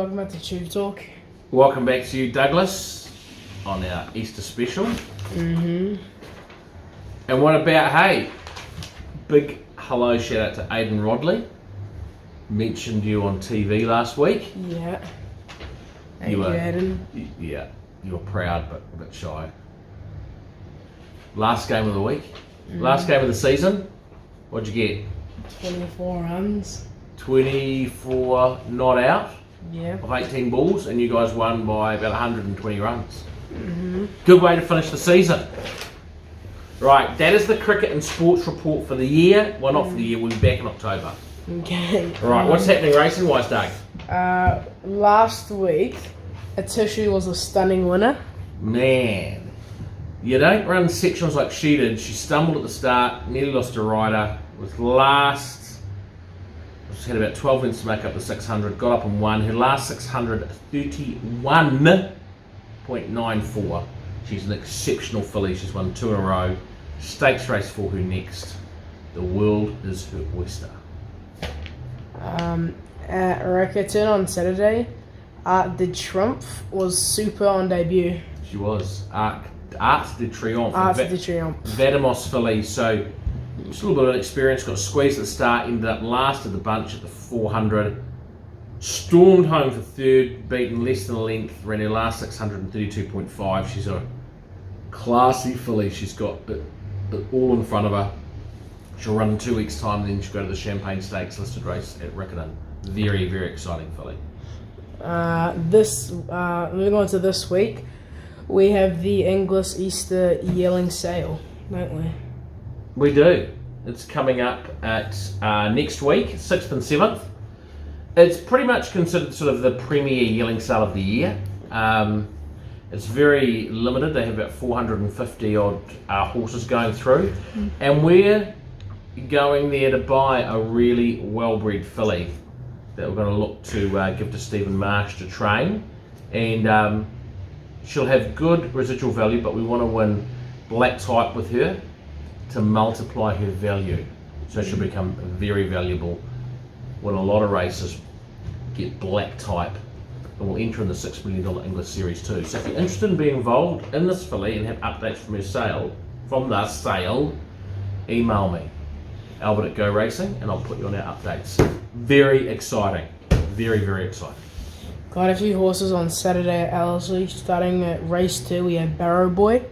welcome back to TubeTalk. Welcome back to you, Douglas, on our Easter special. And what about, hey, big hello shout out to Aidan Rodley. Mentioned you on TV last week. Yeah. You were, Aiden. yeah, you were proud but a bit shy. Last game of the week, last game of the season, what'd you get? 24 runs. 24 not out Yeah. of 18 balls, and you guys won by about 120 runs. Good way to finish the season. Right, that is the cricket and sports report for the year. Well, not for the year, we'll be back in October. Okay. Right, what's happening racing wise, Doug? Last week, Atishu was a stunning winner. Man, you don't run sectionals like she did. She stumbled at the start, nearly lost her rider, was last, she had about 12 minutes to make up the 600, got up and won. Her last 600, 31.94. She's an exceptional filly. She's won 2 in a row. Stakes race for her next. The world is her oyster. At Rickerton on Saturday, the Trump was super on debut. She was. Art de Triomphe. Art de Triomphe. Vademos filly. So just a little bit of experience. Got squeezed at the start. Ended up last of the bunch at the 400. Stormed home for third. Beaten less than a length. Ran her last 632.5. She's a classy filly. She's got it all in front of her. She'll run in 2 weeks' time, and then she'll go to the Champagne Stakes listed race at Rickerton. Very, very exciting filly. Moving on to this week, we have the English Easter Yearling Sale, don't we? We do. It's coming up at next week, 6th and 7th. It's pretty much considered sort of the premier yearling sale of the year. It's very limited. They have about 450 odd horses going through, and we're going there to buy a really well-bred filly that we're going to look to give to Stephen Marsh to train, and she'll have good residual value, but we want to win black type with her to multiply her value, so she'll become very valuable when a lot of races get black type, and will enter in the $6 million English Series too. So if you're interested in being involved in this filly and have updates from the sale, email me, Albert at Go Racing, and I'll put you on our updates. Very exciting. Very, very exciting. Quite a few horses on Saturday at Ellerslie. Starting at race 2, we have Barrow Boy.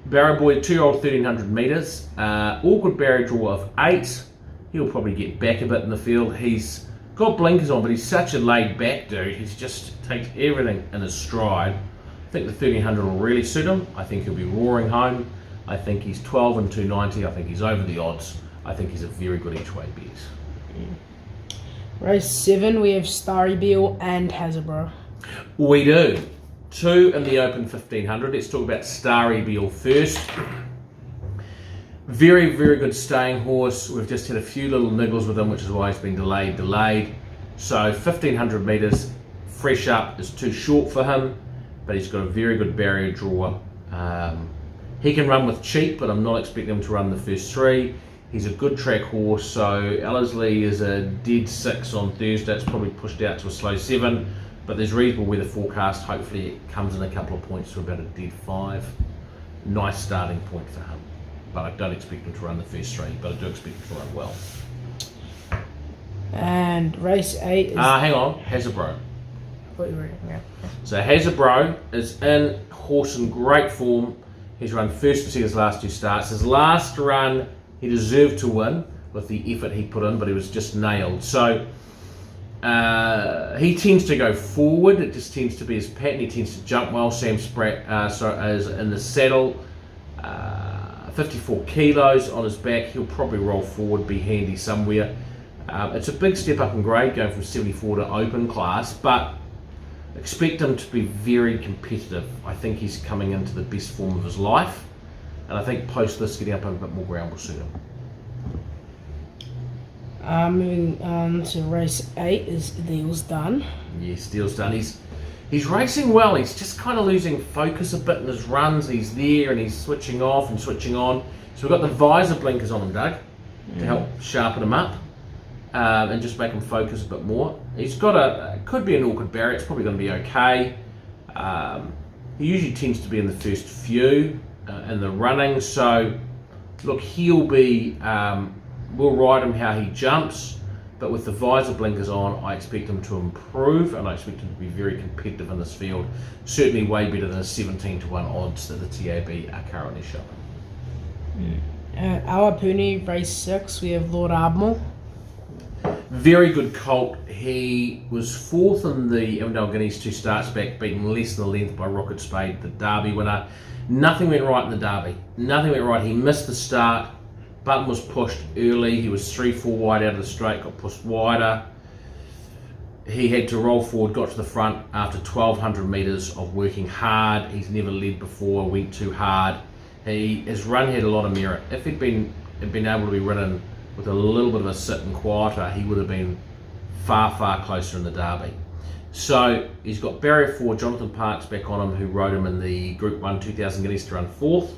Barrow Boy, 2-year-old, 1300 metres. Awkward barrier draw of 8. He'll probably get back a bit in the field. He's got blinkers on, but he's such a laid back dude. He's just takes everything in his stride. I think the 1300 will really suit him. I think he'll be roaring home. I think he's 12 and 290. I think he's over the odds. I think he's a very good each way bet. Race 7, we have Starry Beale and Hasbro. We do. 2 in the Open 1500. Let's talk about Starry Beale first. Very, very good staying horse. We've just had a few little niggles with him, which is why he's been delayed. So 1500 metres, fresh up, is too short for him, but he's got a very good barrier draw. He can run with cheap, but I'm not expecting him to run the first 3. He's a good track horse, so Ellerslie is a dead 6 on Thursday. It's probably pushed out to a slow 7, but there's reasonable weather forecast. Hopefully it comes in a couple of points to about a dead 5. Nice starting point for him, but I don't expect him to run the first 3, but I do expect him to run well. And race 8 is... hang on, Hasbro. Yeah. So Hasbro is in horse in great form. He's run first to his last 2 starts. His last run, he deserved to win with the effort he put in, but he was just nailed. So he tends to go forward. It just tends to be his pattern. He tends to jump well. Sam Spratt is in the saddle. 54 kilos on his back. He'll probably roll forward, be handy somewhere. It's a big step up in grade, going from 74 to open class, but expect him to be very competitive. I think he's coming into the best form of his life, and I think post this, getting up a bit more ground will suit him. Moving on to race 8 is Deal's Done. Yes, Deal's Done. He's racing well. He's just kind of losing focus a bit in his runs. He's there and he's switching off and switching on. So we've got the visor blinkers on him, Doug, to help sharpen him up. and just make him focus a bit more. He's got could be an awkward barrier. It's probably going to be okay. He usually tends to be in the first few in the running, so look, he'll be. We'll ride him how he jumps, but with the visor blinkers on, I expect him to improve, and I expect him to be very competitive in this field. Certainly way better than the 17-1 odds that the TAB are currently showing. Awapuni, race 6, we have Lord Admiral. Very good colt. He was 4th in the Avondale Guineas 2 starts back, beaten less than a length by Rocket Spade, the Derby winner. Nothing went right in the Derby. Nothing went right. He missed the start. Button was pushed early. He was 3-4 wide out of the straight, got pushed wider. He had to roll forward, got to the front after 1,200 metres of working hard. He's never led before, went too hard. His run had a lot of merit. If he'd been able to be ridden with a little bit of a sit and quieter, he would have been far, far closer in the Derby. So he's got Barrier 4, Jonathan Parks back on him, who rode him in the Group 1 2000 Guineas to run 4th.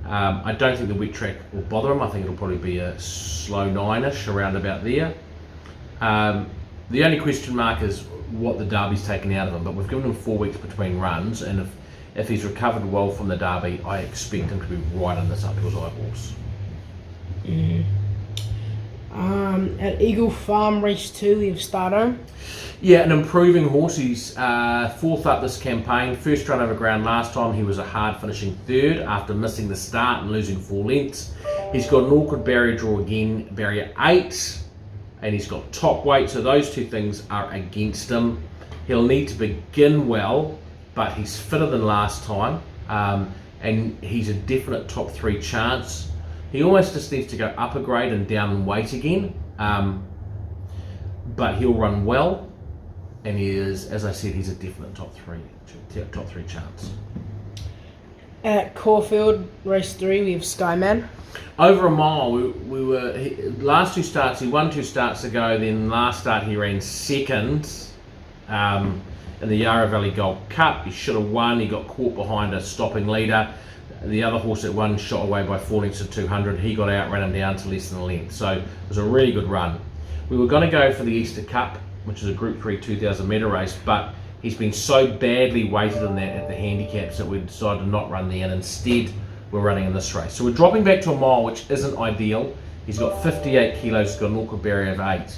I don't think the wet track will bother him. I think it'll probably be a slow 9-ish, around about there. The only question mark is what the Derby's taken out of him, but we've given him 4 weeks between runs, and if he's recovered well from the Derby, I expect him to be right in this Uphills eyeballs. At Eagle Farm race 2, we have Stardo. Yeah, an improving horse. He's 4th up this campaign. First run over ground last time. He was a hard finishing 3rd after missing the start and losing 4 lengths. He's got an awkward barrier draw again, barrier 8, and he's got top weight, so those 2 things are against him. He'll need to begin well, but he's fitter than last time, and he's a definite top 3 chance. He almost just needs to go up a grade and down in weight again, but he'll run well, and he is, as I said, he's a definite top three chance. At Caulfield race 3, we have Skyman. Over a mile. Last 2 starts, he won 2 starts ago. Then last start he ran 2nd in the Yarra Valley Gold Cup. He should have won. He got caught behind a stopping leader. The other horse that won shot away by 4 lengths to 200. He got out, ran him down to less than a length. So it was a really good run. We were going to go for the Easter Cup, which is a Group 3 2,000 metre race, but he's been so badly weighted in that at the handicaps that we decided to not run there, and instead we're running in this race. So we're dropping back to a mile, which isn't ideal. He's got 58 kilos, he's got an awkward barrier of 8.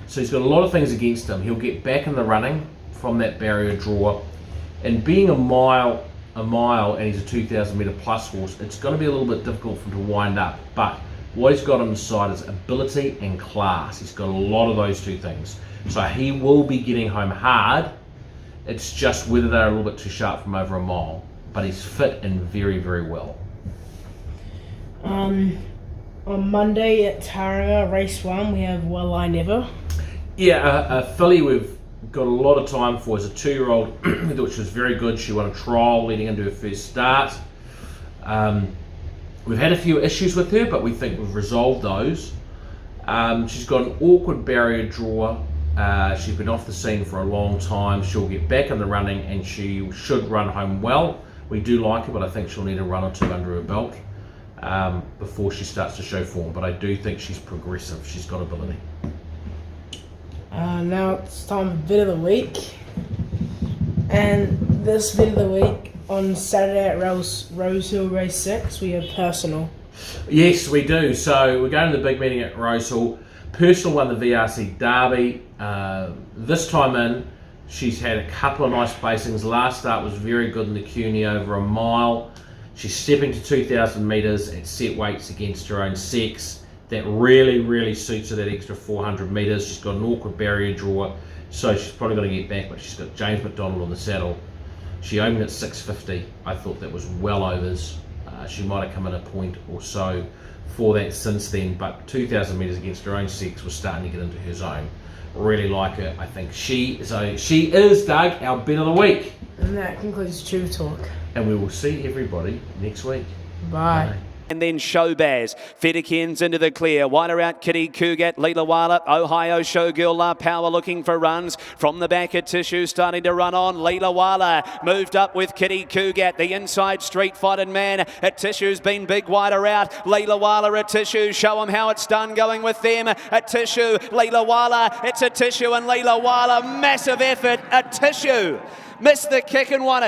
So he's got a lot of things against him. He'll get back in the running from that barrier draw, and being a mile and he's a 2,000 metre plus horse, it's going to be a little bit difficult for him to wind up, but what he's got on his side is ability and class. He's got a lot of those 2 things. So he will be getting home hard. It's just whether they're a little bit too sharp from over a mile, but he's fit and very, very well. On Monday at Taringa, race 1, we have Well I Never. Yeah, a filly we've got a lot of time for. Is a 2-year-old, which was very good. She won a trial leading into her first start. We've had a few issues with her, but we think we've resolved those. She's got an awkward barrier draw. She's been off the scene for a long time. She'll get back in the running, and she should run home well. We do like her, but I think she'll need a run or 2 under her belt before she starts to show form. But I do think she's progressive. She's got ability. Now it's time for Bit of the Week. And this Bit of the Week, on Saturday at Rosehill Race 6, we have Personal. Yes, we do. So we're going to the big meeting at Rosehill. Personal won the VRC Derby. This time in, she's had a couple of nice placings. Last start was very good in the CUNY over a mile. She's stepping to 2,000 metres at set weights against her own sex. That really, really suits her, that extra 400 metres. She's got an awkward barrier draw, so she's probably going to get back, but she's got James McDonald on the saddle. She opened at 6.50. I thought that was well overs. She might have come in a point or so for that since then, but 2,000 metres against her own sex was starting to get into her zone. Really like her. I think she is, Doug, our Bit of the Week. And that concludes TubeTalk. And we will see everybody next week. Bye. Bye. And then Showbaz. Fedekins into the clear. Wider out Kitty Cougat, Leela Wala, Ohio Showgirl La Power looking for runs. From the back of Tissue starting to run on. Leela Wala moved up with Kitty Cougat. The inside street fighting man at Tissue's been big wider out. Leela Wala at Tissue. Show them how it's done going with them at Tissue. Leela Wala. It's a Tissue and Leela Wala. Massive effort at Tissue. Missed the kick and won it.